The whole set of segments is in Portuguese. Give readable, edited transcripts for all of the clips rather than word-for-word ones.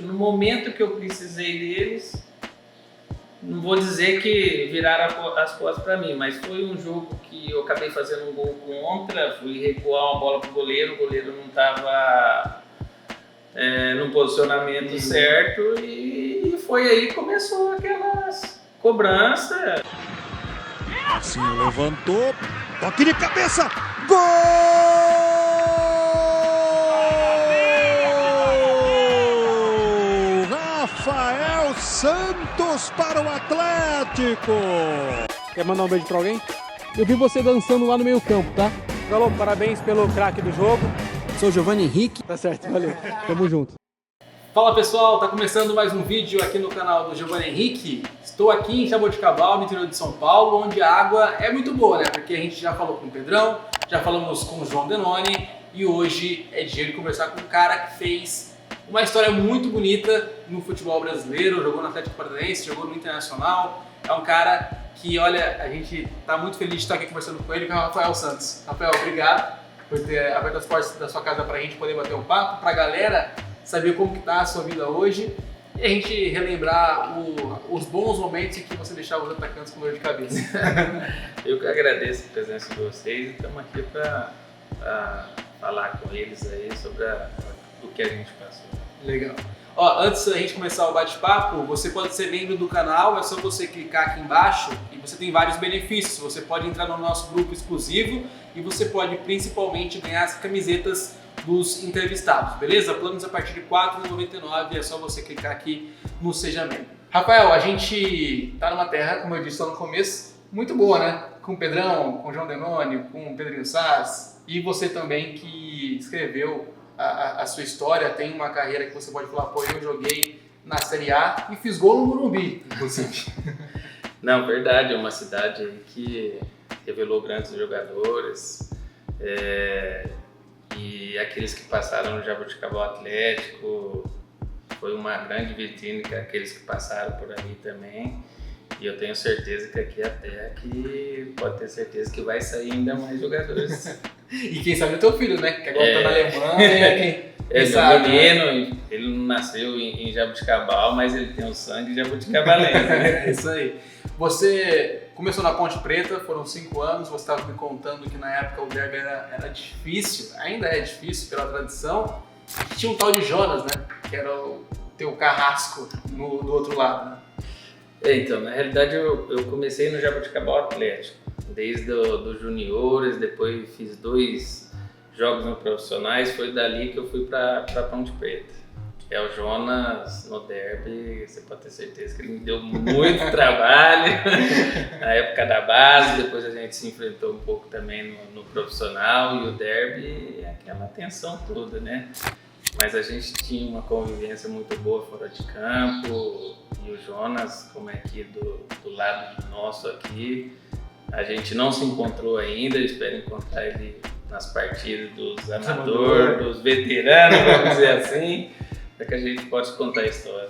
que no momento que eu precisei deles, não vou dizer que viraram as costas para mim, mas foi um jogo que eu acabei fazendo um gol contra, fui recuar uma bola pro goleiro, o goleiro não estava no posicionamento certo e foi aí que começou aquelas cobranças. Assim levantou, toque de cabeça, gol! Rafael Santos para o Atlético. Quer mandar um beijo pra alguém? Eu vi você dançando lá no meio campo, tá? Galo, parabéns pelo craque do jogo. Sou o Giovanni Henrique. Tá certo, valeu. Tamo junto. Fala pessoal, tá começando mais um vídeo aqui no canal do Giovanni Henrique. Estou aqui em Jaboticabal, no interior de São Paulo, onde a água é muito boa, né? Porque a gente já falou com o Pedrão, já falamos com o João Denoni e hoje é dia de conversar com um cara que fez uma história muito bonita no futebol brasileiro, jogou no Atlético Paranaense, jogou no Internacional. É um cara que, olha, a gente tá muito feliz de estar aqui conversando com ele, que é o Rafael Santos. Rafael, obrigado por ter aberto as portas da sua casa pra gente poder bater um papo, pra galera saber como que tá a sua vida hoje e a gente relembrar os bons momentos em que você deixava os atacantes com dor de cabeça. Eu que agradeço a presença de vocês e estamos aqui para falar com eles aí sobre o que a gente passou. Legal. Ó, antes da gente começar o bate-papo, você pode ser membro do canal, é só você clicar aqui embaixo e você tem vários benefícios. Você pode entrar no nosso grupo exclusivo e você pode principalmente ganhar as camisetas dos entrevistados, beleza? Planos a partir de R$ 4,99, é só você clicar aqui no Seja Membro. Rafael, a gente tá numa terra, como eu disse lá no começo, muito boa, né? Com o Pedrão, com o João Denoni, com o Pedrinho Sass e você também que escreveu a sua história, tem uma carreira que você pode falar, pô, eu joguei na Série A e fiz gol no Morumbi, inclusive. Não, verdade, é uma cidade aí que revelou grandes jogadores, e aqueles que passaram no Jaboticabal Atlético, foi uma grande vitrine que aqueles que passaram por aí também. E eu tenho certeza que aqui é a terra que pode ter certeza que vai sair ainda mais jogadores. E quem sabe o teu filho, né? Que agora tá na Alemanha. Meu menino, ele não nasceu em Jaboticabal, mas ele tem o sangue jabuticabalense. É isso aí. Você começou na Ponte Preta, foram 5 anos, você estava me contando que na época o derby era difícil, ainda é difícil pela tradição. E tinha um tal de Jonas, né? Que era o teu carrasco do outro lado, né? Então, na realidade eu comecei no Jaboticabal Atlético, desde dos juniores, depois fiz 2 jogos no profissionais, foi dali que eu fui para Ponte Preta. É o Jonas no derby, você pode ter certeza que ele me deu muito trabalho na época da base, depois a gente se enfrentou um pouco também no profissional e o derby é aquela tensão toda, né? Mas a gente tinha uma convivência muito boa fora de campo e o Jonas, como é aqui do lado nosso aqui, a gente não se encontrou ainda, eu espero encontrar ele nas partidas dos amadores, dos veteranos, vamos dizer assim, para que a gente possa contar a história.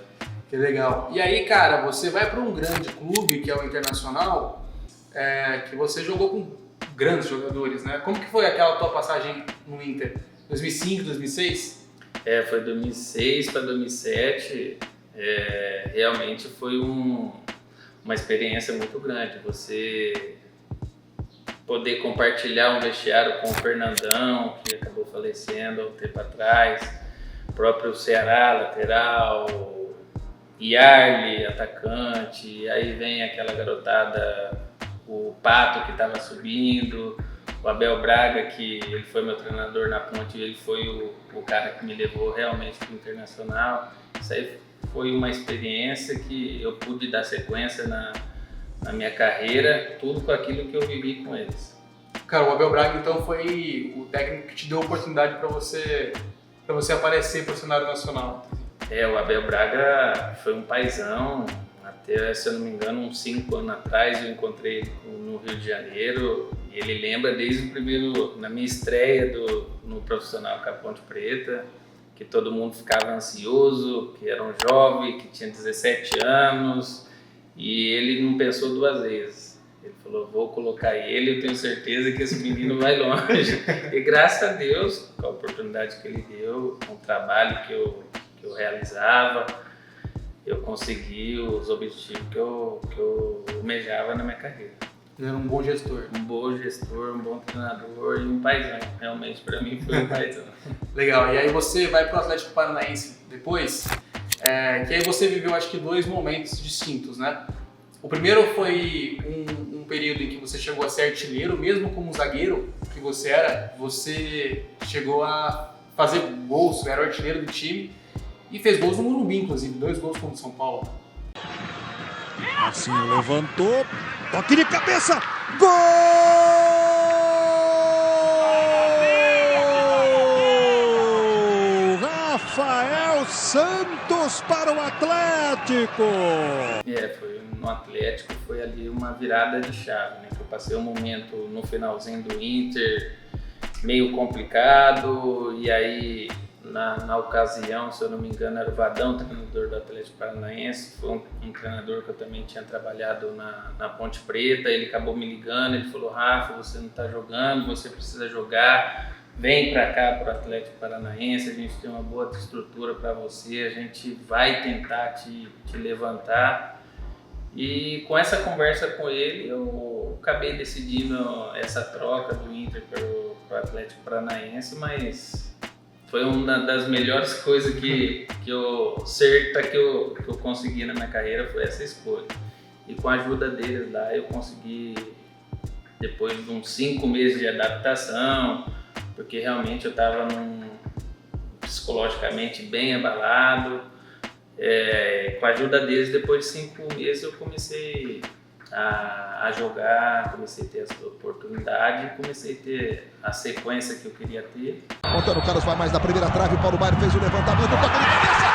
Que legal. E aí, cara, você vai para um grande clube, que é o Internacional, que você jogou com grandes jogadores, né? Como que foi aquela tua passagem no Inter? 2005, 2006? Foi 2006 para 2007, realmente foi uma experiência muito grande. Você poder compartilhar um vestiário com o Fernandão, que acabou falecendo há um tempo atrás, o próprio Ceará, lateral, Yarley, atacante, aí vem aquela garotada, o Pato que estava subindo, o Abel Braga, que ele foi meu treinador na Ponte, ele foi o cara que me levou realmente para o Internacional. Isso aí foi uma experiência que eu pude dar sequência na minha carreira, tudo com aquilo que eu vivi com eles. Cara, o Abel Braga então foi o técnico que te deu a oportunidade para você aparecer para o cenário nacional. O Abel Braga foi um paizão. Até, se eu não me engano, uns 5 anos atrás eu encontrei ele no Rio de Janeiro e ele lembra desde na minha estreia no profissional com a Ponte Preta, que todo mundo ficava ansioso, que era um jovem, que tinha 17 anos e ele não pensou 2 vezes. Ele falou, vou colocar ele, eu tenho certeza que esse menino vai longe. E graças a Deus, com a oportunidade que ele deu, com o trabalho que eu eu realizava, eu consegui os objetivos que eu almejava na minha carreira. Ele era um bom gestor. Um bom gestor, um bom treinador e um paizão. Realmente, para mim, foi um paizão. Legal. E aí você vai para o Atlético Paranaense depois, que aí você viveu, acho que, 2 momentos distintos, né? O primeiro foi um período em que você chegou a ser artilheiro, mesmo como zagueiro que você era, você chegou a fazer gols, era o artilheiro do time e fez gols no Morumbi, inclusive, 2 gols contra o São Paulo. Marcinho levantou, toque de cabeça, gol! Rafael Santos para o Atlético! Foi no Atlético, foi ali uma virada de chave, né? Que eu passei um momento no finalzinho do Inter meio complicado, e aí na ocasião, se eu não me engano, era o Vadão, treinador do Atlético Paranaense, foi um treinador que eu também tinha trabalhado na Ponte Preta. Ele acabou me ligando, ele falou: Rafa, você não está jogando, você precisa jogar, vem para cá, para o Atlético Paranaense, a gente tem uma boa estrutura para você, a gente vai tentar te levantar. E com essa conversa com ele, eu acabei decidindo essa troca do Inter para o Atlético Paranaense, mas foi uma das melhores coisas que eu consegui na minha carreira, foi essa escolha. E com a ajuda deles lá, eu consegui, depois de uns 5 meses de adaptação, porque realmente eu estava psicologicamente bem abalado. Com a ajuda deles, depois de 5 meses eu comecei a jogar, comecei a ter essa oportunidade, comecei a ter a sequência que eu queria ter. Antônio Carlos vai mais na primeira trave, o Paulo Baier fez o levantamento, toque de cabeça!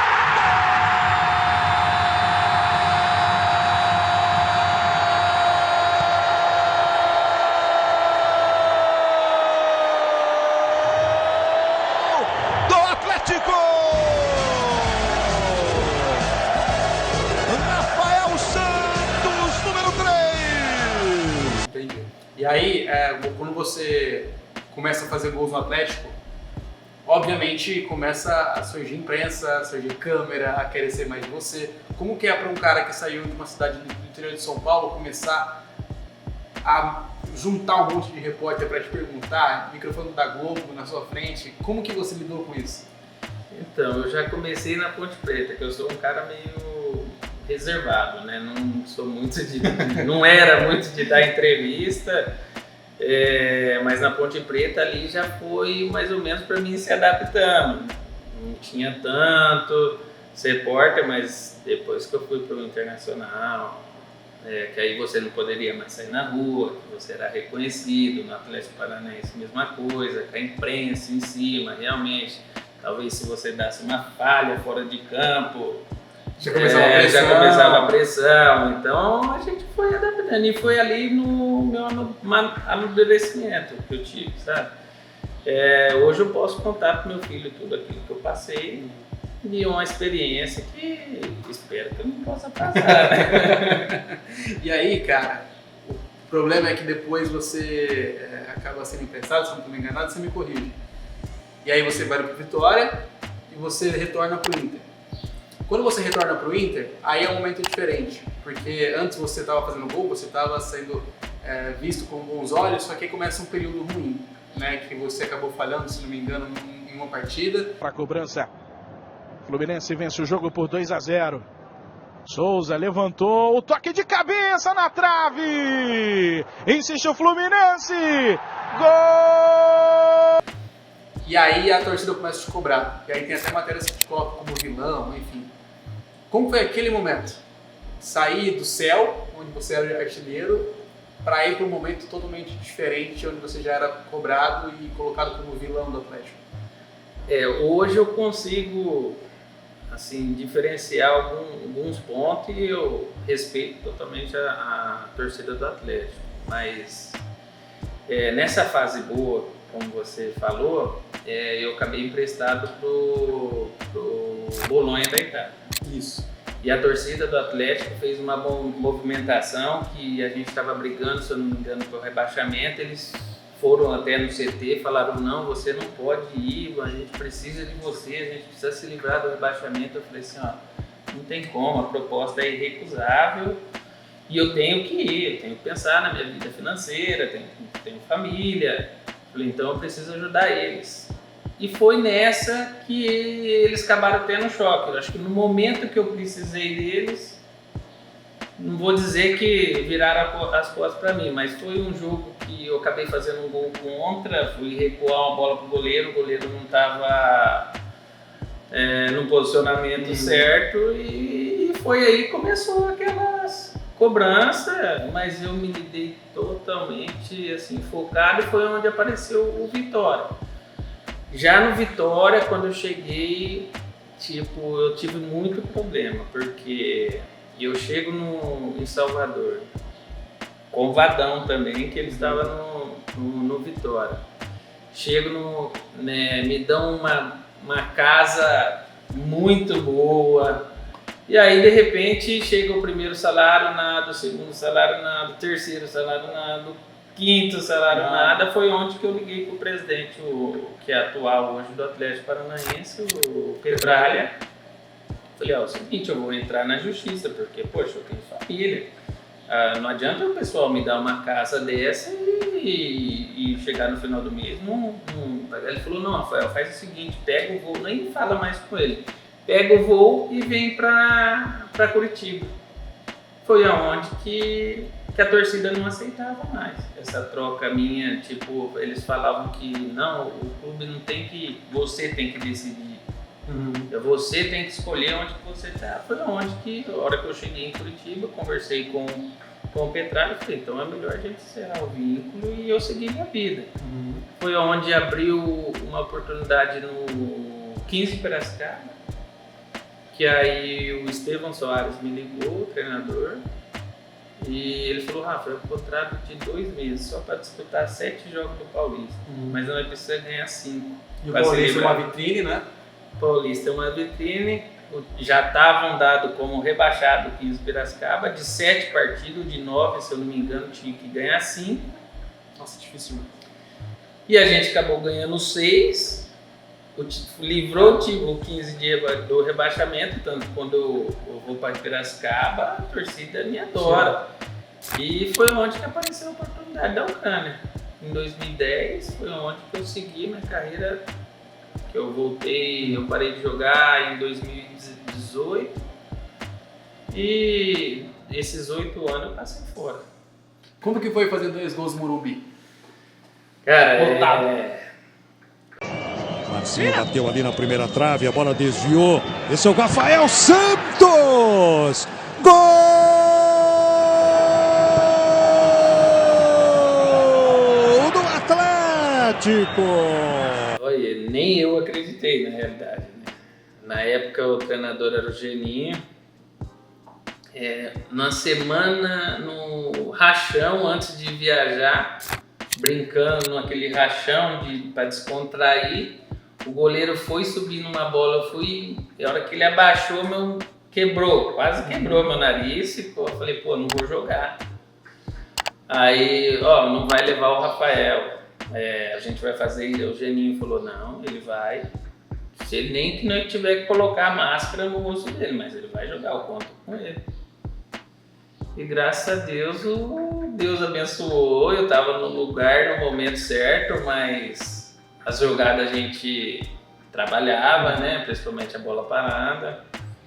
E aí, quando você começa a fazer gols no Atlético, obviamente começa a surgir imprensa, a surgir câmera, a querer ser mais de você. Como que é para um cara que saiu de uma cidade do interior de São Paulo começar a juntar um monte de repórter para te perguntar, microfone da Globo na sua frente? Como que você lidou com isso? Então, eu já comecei na Ponte Preta, que eu sou um cara meio reservado, né? Não era muito de dar entrevista, mas na Ponte Preta ali já foi mais ou menos para mim se adaptando. Não tinha tanto repórter, mas depois que eu fui para o Internacional, que aí você não poderia mais sair na rua, que você era reconhecido, no Atlético Paranaense mesma coisa, com a imprensa em cima, realmente. Talvez se você desse uma falha fora de campo, já começava a pressão. Então a gente foi adaptando e foi ali no meu amadurecimento que eu tive, sabe? Hoje eu posso contar para meu filho tudo aquilo que eu passei e uma experiência que espero que eu não possa passar, né? E aí, cara, o problema é que depois você acaba sendo emprestado, se não estou me enganado, você me corrige. E aí você vai para o Vitória e você retorna para o Inter. Quando você retorna para o Inter, aí é um momento diferente, porque antes você estava fazendo gol, você estava sendo visto com bons olhos, só que aí começa um período ruim, né, que você acabou falhando, se não me engano, em uma partida. Para a cobrança, Fluminense vence o jogo por 2-0. Souza levantou, o toque de cabeça na trave, insiste o Fluminense, gol! E aí a torcida começa a te cobrar, e aí tem até matérias que te colocam como vilão, enfim. Como foi aquele momento? Sair do céu, onde você era artilheiro, para ir para um momento totalmente diferente, onde você já era cobrado e colocado como vilão do Atlético? Hoje eu consigo assim, diferenciar alguns pontos e eu respeito totalmente a torcida do Atlético. Mas nessa fase boa, como você falou, eu acabei emprestado pro Bolonha da Itália. Isso. E a torcida do Atlético fez uma movimentação que a gente estava brigando, se eu não me engano, pelo rebaixamento. Eles foram até no CT, falaram, não, você não pode ir, a gente precisa de você, a gente precisa se livrar do rebaixamento. Eu falei assim, ó, não tem como, a proposta é irrecusável e eu tenho que ir, eu tenho que pensar na minha vida financeira, tenho família. Eu falei, então eu preciso ajudar eles. E foi nessa que eles acabaram tendo choque. Eu acho que no momento que eu precisei deles, não vou dizer que viraram as costas para mim, mas foi um jogo que eu acabei fazendo um gol contra, fui recuar uma bola pro goleiro, o goleiro não estava no posicionamento certo e foi aí que começou aquelas cobranças, mas eu me lidei totalmente assim, focado, e foi onde apareceu o Vitória. Já no Vitória, quando eu cheguei, eu tive muito problema, porque eu chego em Salvador, com o Vadão também, que ele estava no Vitória. Chego me dão uma casa muito boa, e aí de repente chega o primeiro salário nada, o segundo salário nada, o terceiro salário nada, o quinto salário nada. Foi onde que eu liguei pro presidente, que é atual hoje do Atlético Paranaense, o Petralha. Falei, ó, é o seguinte, eu vou entrar na justiça, porque, poxa, eu tenho família. Não adianta o pessoal me dar uma casa dessa e chegar no final do mês não pagar. Ele falou, não, Rafael, faz o seguinte, pega o voo, nem fala mais com ele. Pega o voo e vem pra Curitiba. Foi aonde que a torcida não aceitava mais essa troca minha, eles falavam que não, o clube não tem que, você tem que decidir. Você tem que escolher onde que você está. Foi onde que, a hora que eu cheguei em Curitiba, conversei com o Petralha e falei, então é melhor a gente encerrar o vínculo e eu seguir minha vida. Foi onde abriu uma oportunidade no 15 Piracicaba, que aí o Estevão Soares me ligou, o treinador, e ele falou, Rafa, é um contrato de 2 meses, só para disputar 7 jogos do Paulista, mas não precisa ganhar 5. E o Paulista é uma vitrine, né? Paulista é uma vitrine, já estavam dado como rebaixado o 15 Piracicaba, de 7 partidas, de 9, se eu não me engano, tinha que ganhar 5. Nossa, difícil. E a gente acabou ganhando 6, livrou o 15 do rebaixamento, tanto quando eu vou para Piracicaba, a torcida me adora. E foi onde que apareceu a oportunidade da Ucrânia. Em 2010 foi onde que eu segui minha carreira, que eu voltei, eu parei de jogar em 2018 e esses 8 anos eu passei fora. Como que foi fazer 2 gols no Morumbi? Cara, Marcinho bateu ali na primeira trave, a bola desviou. Esse é o Rafael Santos! Gol do Atlético! Olha, nem eu acreditei na realidade, né? Na época o treinador era o Geninho. Na semana, no rachão, antes de viajar, brincando naquele rachão para descontrair, o goleiro foi subir numa bola, e a hora que ele abaixou, quase quebrou meu nariz, e eu falei, pô, não vou jogar. Aí, não vai levar o Rafael, a gente vai fazer, o Geninho falou, não, ele vai, se ele nem que não tiver que colocar a máscara no rosto dele, mas ele vai jogar, eu conto com ele. E graças a Deus, Deus abençoou, eu estava no lugar, no momento certo, mas as jogadas a gente trabalhava, né? Principalmente a bola parada.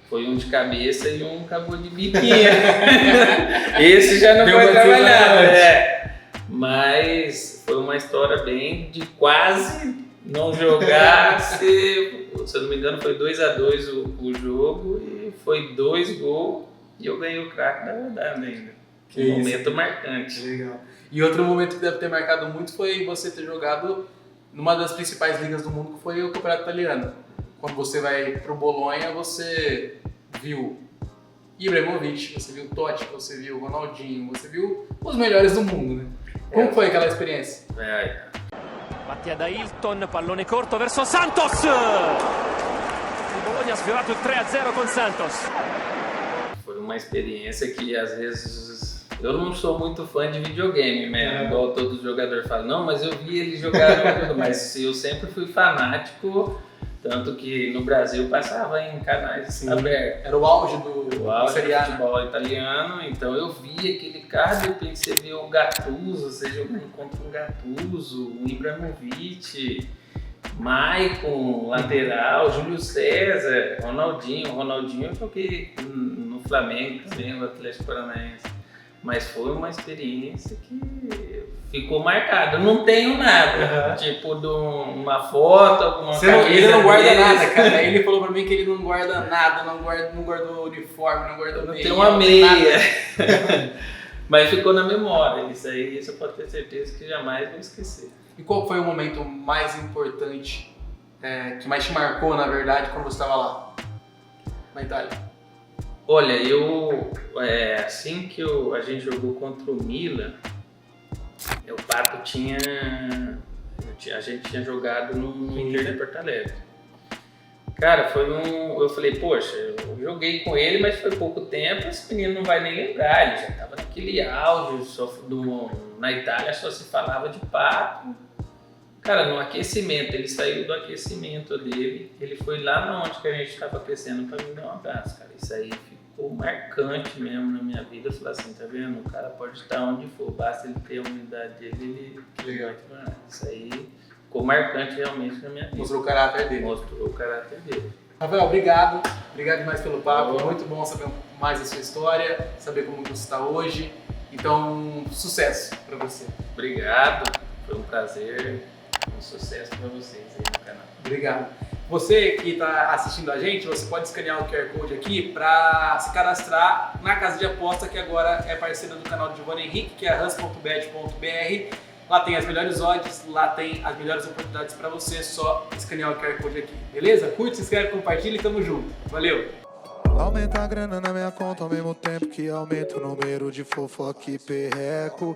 Foi um de cabeça e um acabou de biquinha. Esse já não foi trabalhado, Mas foi uma história bem de quase não jogar. Se eu não me engano, foi 2-2 o jogo e foi 2 gols. E eu ganhei o craque da rodada ainda. Um momento marcante. Legal. E outro momento que deve ter marcado muito foi você ter jogado numa das principais ligas do mundo, que foi o Campeonato Italiano. Quando você vai pro Bolonha, você viu Ibrahimovic, você viu Totti, você viu Ronaldinho, você viu os melhores do mundo, né? Como foi aquela experiência? Mattia da Hilton, pallone corto verso Santos! Il Bologna ha sfiorato il 3-0 con Santos. Foi uma experiência que às vezes Eu não sou muito fã de videogame, né? Igual todos os jogadores falam, não, mas eu vi ele jogar, mas eu sempre fui fanático, tanto que no Brasil passava em canais abertos. Era o auge do Série A, futebol italiano, então eu vi aquele cara e eu pensei, ver o Gattuso, você jogando contra um Gattuso, um Ibrahimovic, Maicon, lateral, Júlio César, Ronaldinho eu joguei no Flamengo também, no Atlético Paranaense. Mas foi uma experiência que ficou marcada. Eu não tenho nada, tipo de uma foto, alguma coisa. Ele não guarda nada, cara. Ele falou pra mim que ele não guarda nada, não guardou uniforme, não guardou meia. Tem uma meia. Mas ficou na memória. Isso eu posso ter certeza que jamais vou esquecer. E qual foi o momento mais importante, que mais te marcou, na verdade, quando você estava lá, na Itália? Olha, assim que a gente jogou contra o Milan, o Pato a gente tinha jogado no Inter de Porto Alegre. Cara, eu falei, poxa, eu joguei com ele, mas foi pouco tempo, esse menino não vai nem lembrar, ele já estava naquele auge, na Itália só se falava de Pato. Cara, no aquecimento, ele saiu do aquecimento dele, ele foi lá na onde que a gente estava aquecendo para me dar um abraço, cara. Isso aí ficou marcante mesmo na minha vida. Eu falei assim, tá vendo? O cara pode estar onde for, basta ele ter a humildade dele, ele... Isso aí ficou marcante realmente na minha vida. Mostrou o caráter dele. Mostrou o caráter dele. Rafael, obrigado. Obrigado demais pelo papo. Muito bom saber mais da sua história, saber como você está hoje. Então, sucesso para você. Obrigado, foi um prazer. Um sucesso para vocês aí no canal. Obrigado. Você que está assistindo a gente, você pode escanear o QR Code aqui para se cadastrar na casa de aposta que agora é parceira do canal do Giovanni Henrique, que é hans.bet.br. Lá tem as melhores odds, lá tem as melhores oportunidades para você, só escanear o QR Code aqui. Beleza? Curte, se inscreve, compartilha e tamo junto. Valeu! Aumenta a grana na minha conta ao mesmo tempo que aumenta o número de fofoca e perreco.